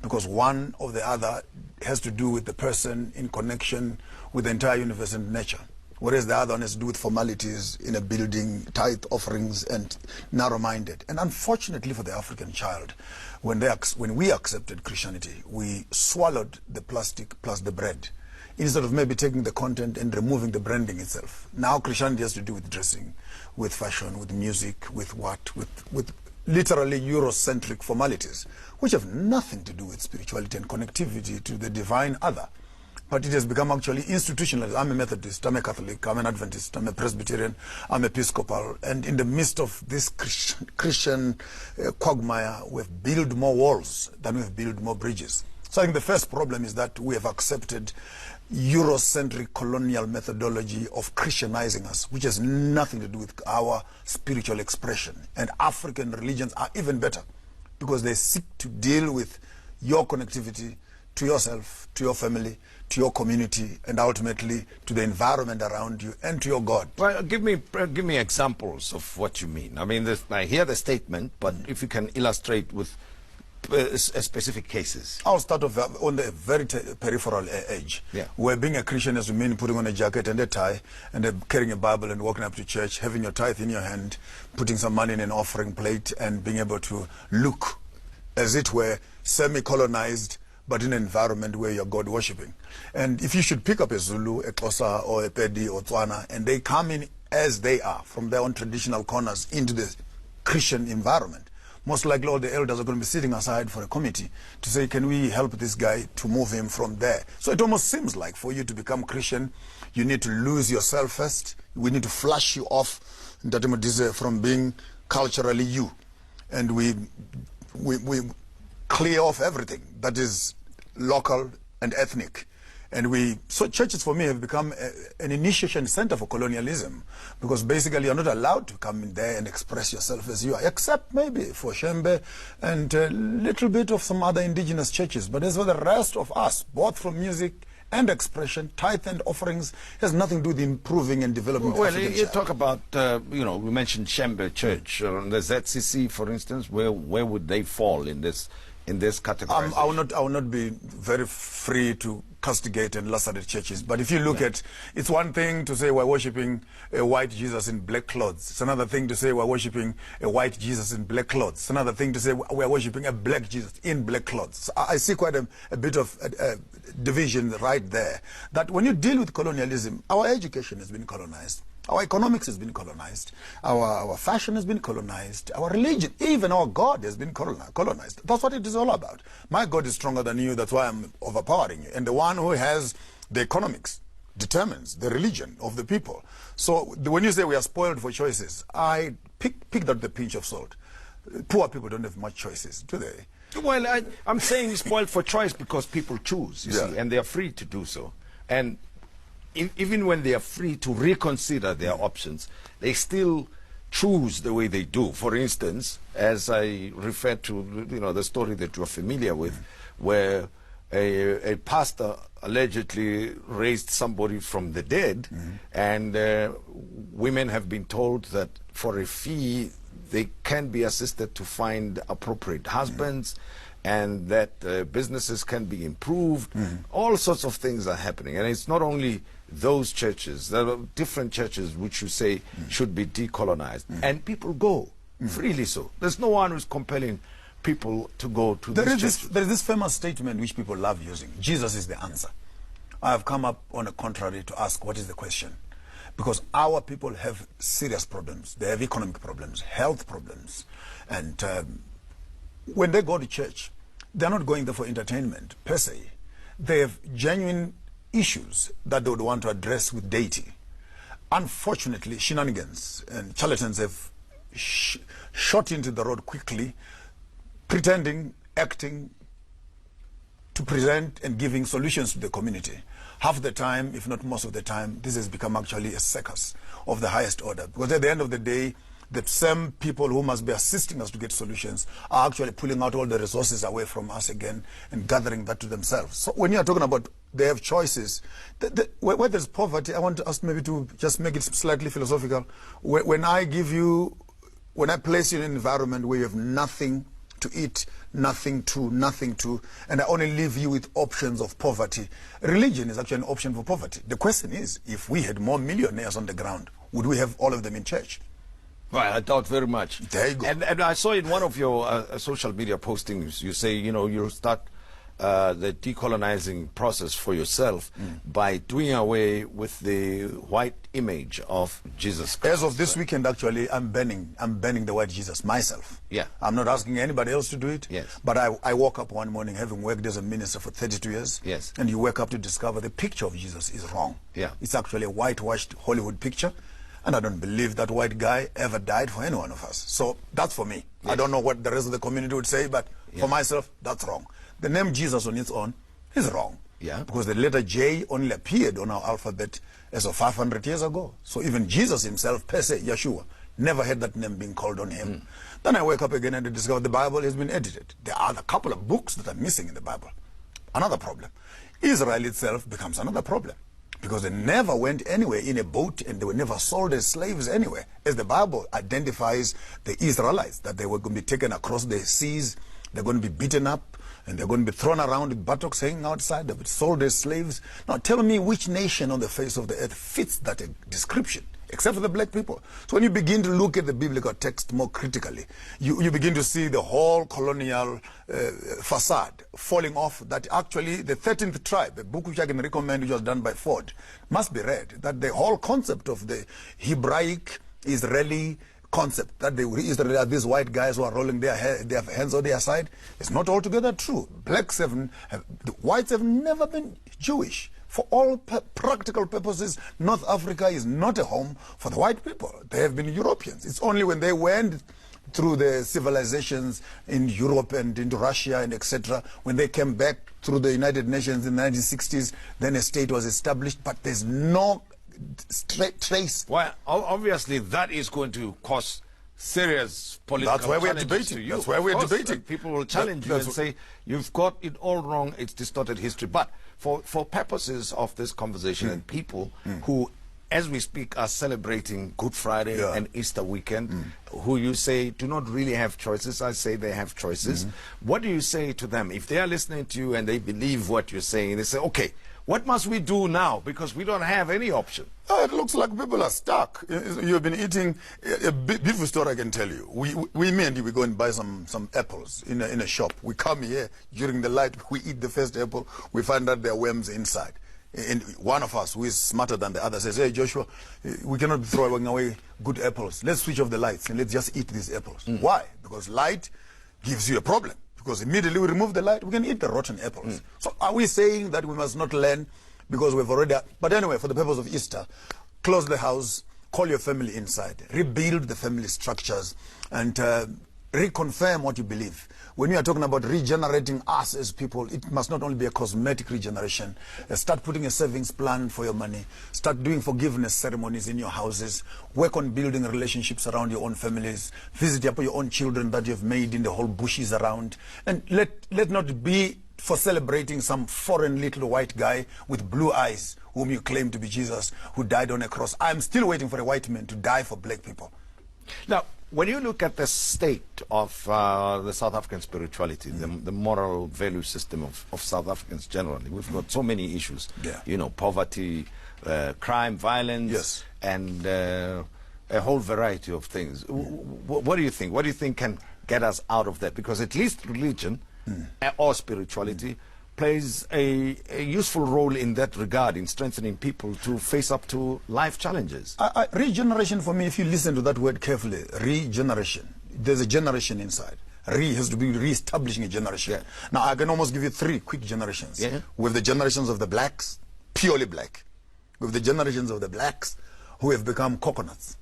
because one or the other has to do with the person in connection with the entire universe and nature, whereas the other one has to do with formalities in a building, tithe offerings, and narrow-minded. And unfortunately for the African child, when we accepted Christianity, we swallowed the plastic plus the bread, instead of maybe taking the content and removing the branding itself. Now Christianity has to do with dressing, with fashion, with music, with literally Eurocentric formalities, which have nothing to do with spirituality and connectivity to the divine other. But it has become actually institutionalized. I'm a Methodist, I'm a Catholic, I'm an Adventist, I'm a Presbyterian, I'm Episcopal. And in the midst of this Christian quagmire, we've built more walls than we've built more bridges. So I think the first problem is that we have accepted Eurocentric colonial methodology of Christianizing us, which has nothing to do with our spiritual expression. And African religions are even better because they seek to deal with your connectivity to yourself, to your family, to your community, and ultimately to the environment around you and to your God. Well, give me examples of what you mean. I mean, I hear the statement, but if you can illustrate with specific cases. I'll start off on the very peripheral edge. Yeah. Where being a Christian has to mean putting on a jacket and a tie and carrying a Bible and walking up to church, having your tithe in your hand, putting some money in an offering plate, and being able to look, as it were, semi-colonized, but in an environment where you're God worshipping. And if you should pick up a Zulu, a Xhosa, or a Pedi, or Tswana, and they come in as they are, from their own traditional corners, into the Christian environment, most likely all the elders are going to be sitting aside for a committee to say, can we help this guy to move him from there? So it almost seems like for you to become Christian, you need to lose yourself first. We need to flush you off from being culturally you. And we clear off everything that is local and ethnic. And so churches for me have become an initiation center for colonialism, because basically you're not allowed to come in there and express yourself as you are, except maybe for Shembe and a little bit of some other indigenous churches. But as for the rest of us, both from music and expression, tithe and offerings, has nothing to do with improving and developing. Well, you talk about, we mentioned Shembe Church, the ZCC, for instance. Where would they fall in this category? I will not be very free to castigate and lacerate churches, but if you look at, it's one thing to say we're worshiping a white Jesus in black clothes. It's another thing to say we're worshiping a white Jesus in black clothes. It's another thing to say we're worshiping a black Jesus in black clothes. So I see quite a bit of division right there. That when you deal with colonialism, our education has been colonized. Our economics has been colonized. Our fashion has been colonized. Our religion, even our God, has been colonized. That's what it is all about. My God is stronger than you. That's why I'm overpowering you. And the one who has the economics determines the religion of the people. So when you say we are spoiled for choices, I pick that with a pinch of salt. Poor people don't have much choices, do they? Well, I'm saying spoiled for choice because people choose, you see, and they are free to do so. And even when they are free to reconsider their options, they still choose the way they do. For instance, as I refer to the story that you're familiar with, where a pastor allegedly raised somebody from the dead, and women have been told that for a fee they can be assisted to find appropriate husbands, and that businesses can be improved. All sorts of things are happening, and it's not only those churches. There are different churches which you say should be decolonized, and people go freely. So there's no one who's compelling people to go to these churches. There is this famous statement which people love using: Jesus is the answer. I have come up on the contrary to ask, what is the question? Because our people have serious problems. They have economic problems, health problems, and when they go to church, they're not going there for entertainment per se. They have genuine issues that they would want to address with deity. Unfortunately, shenanigans and charlatans have shot into the road quickly, pretending, acting to present and giving solutions to the community. Half the time, if not most of the time, this has become actually a circus of the highest order. Because at the end of the day, the same people who must be assisting us to get solutions are actually pulling out all the resources away from us again and gathering that to themselves. So when you're talking about they have choices, where there's poverty, I want to ask maybe to just make it slightly philosophical. When I place you in an environment where you have nothing to eat, nothing to, and I only leave you with options of poverty. Religion is actually an option for poverty. The question is, if we had more millionaires on the ground, would we have all of them in church? Well, I doubt very much. There you go. And I saw in one of your social media postings, you say, you'll start the decolonizing process for yourself by doing away with the white image of Jesus Christ. As of this weekend, actually, I'm banning the white Jesus myself. Yeah. I'm not asking anybody else to do it. Yes. But I woke up one morning, having worked as a minister for 32 years. Yes. And you wake up to discover the picture of Jesus is wrong. Yeah. It's actually a whitewashed Hollywood picture. And I don't believe that white guy ever died for any one of us. So that's for me. Yes. I don't know what the rest of the community would say, but for myself, that's wrong. The name Jesus on its own is wrong. Yeah. Because the letter J only appeared on our alphabet as of 500 years ago. So even Jesus himself, per se, Yeshua, never had that name being called on him. Then I wake up again and discover the Bible has been edited. There are a couple of books that are missing in the Bible. Another problem. Israel itself becomes another problem. Because they never went anywhere in a boat, and they were never sold as slaves anywhere. As the Bible identifies the Israelites, that they were going to be taken across the seas, they're going to be beaten up, and they're going to be thrown around with buttocks hanging outside, they'll be sold as slaves. Now tell me which nation on the face of the earth fits that description, except for the black people. So when you begin to look at the biblical text more critically, you begin to see the whole colonial facade falling off, that actually the 13th tribe, a book which I can recommend, which was done by Ford, must be read, that the whole concept of the Hebraic Israeli concept, that the Israel are these white guys who are rolling their hands on their side, is not altogether true. The whites have never been Jewish. For all practical purposes, North Africa is not a home for the white people. They have been Europeans. It's only when they went through the civilizations in Europe and into Russia and etc., when they came back through the United Nations in the 1960s, then a state was established, but there's no trace. Well, obviously that is going to cause serious political That's why we're challenges debating. to you. That's why we're Of course, debating. People will challenge you and say, you've got it all wrong, it's distorted history. But for purposes of this conversation and people who, as we speak, are celebrating Good Friday and Easter weekend, who you say do not really have choices, I say they have choices. What do you say to them? If they are listening to you and they believe what you're saying, they say, okay, what must we do now? Because we don't have any option. It looks like people are stuck. You've been eating a beautiful story, I can tell you. Me and you, we go and buy some apples in a shop. We come here during the light, we eat the first apple, we find out there are worms inside. And one of us, who is smarter than the other, says, hey, Joshua, we cannot be throwing away good apples. Let's switch off the lights and let's just eat these apples. Why? Because light gives you a problem. Because immediately we remove the light, we can eat the rotten apples. So are we saying that we must not learn because we've already... But anyway, for the purpose of Easter, close the house, call your family inside, rebuild the family structures, and reconfirm what you believe. When you are talking about regenerating us as people, it must not only be a cosmetic regeneration. Start putting a savings plan for your money. Start doing forgiveness ceremonies in your houses. Work on building relationships around your own families. Visit your own children that you've made in the whole bushes around. And let not be for celebrating some foreign little white guy with blue eyes, whom you claim to be Jesus, who died on a cross. I'm still waiting for a white man to die for black people. Now, when you look at the state of the South African spirituality, the moral value system of South Africans generally, we've got so many issues. You know, poverty, crime, violence, and a whole variety of things. What do you think? What do you think can get us out of that? Because at least religion or spirituality plays a useful role in that regard, in strengthening people to face up to life challenges. Regeneration, for me, if you listen to that word carefully, regeneration, there's a generation inside. Has to be re-establishing a generation. Now, I can almost give you 3 quick generations. With the generations of the blacks, purely black. With the generations of the blacks who have become coconuts.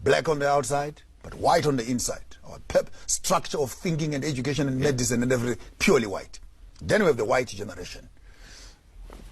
Black on the outside, but white on the inside. Or structure of thinking and education and medicine and everything, purely white. Then we have the white generation.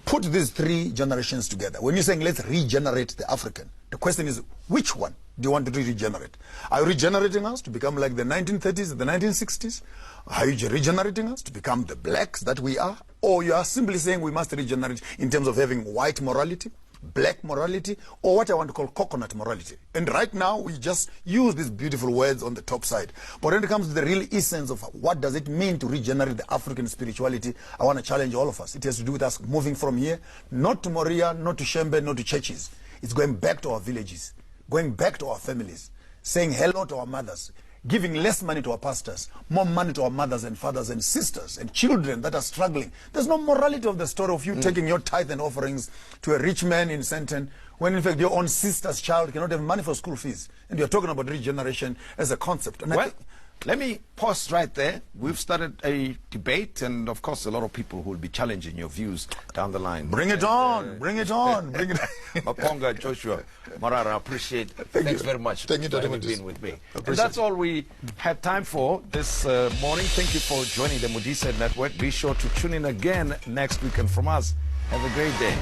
Put these 3 generations together. When you're saying let's regenerate the African, the question is, which one do you want to regenerate? Are you regenerating us to become like the 1930s and the 1960s? Are you regenerating us to become the blacks that we are? Or you are simply saying we must regenerate in terms of having white morality, black morality, or what I want to call coconut morality. And right now, we just use these beautiful words on the top side. But when it comes to the real essence of what does it mean to regenerate the African spirituality, I want to challenge all of us. It has to do with us moving from here, not to Moria, not to Shembe, not to churches. It's going back to our villages, going back to our families, saying hello to our mothers, giving less money to our pastors, more money to our mothers and fathers and sisters and children that are struggling. There's no morality of the story of you taking your tithe and offerings to a rich man in Sandton, when in fact your own sister's child cannot have money for school fees. And you're talking about regeneration as a concept. And well, let me pause right there. We've started a debate, and of course a lot of people who will be challenging your views down the line. Bring it on, bring it on, bring it on. Maponga, Joshua, Marara, appreciate it. Thanks very much Thank you for having been with me. And that's all we had time for this morning. Thank you for joining the Modise Network. Be sure to tune in again next week. And from us, have a great day.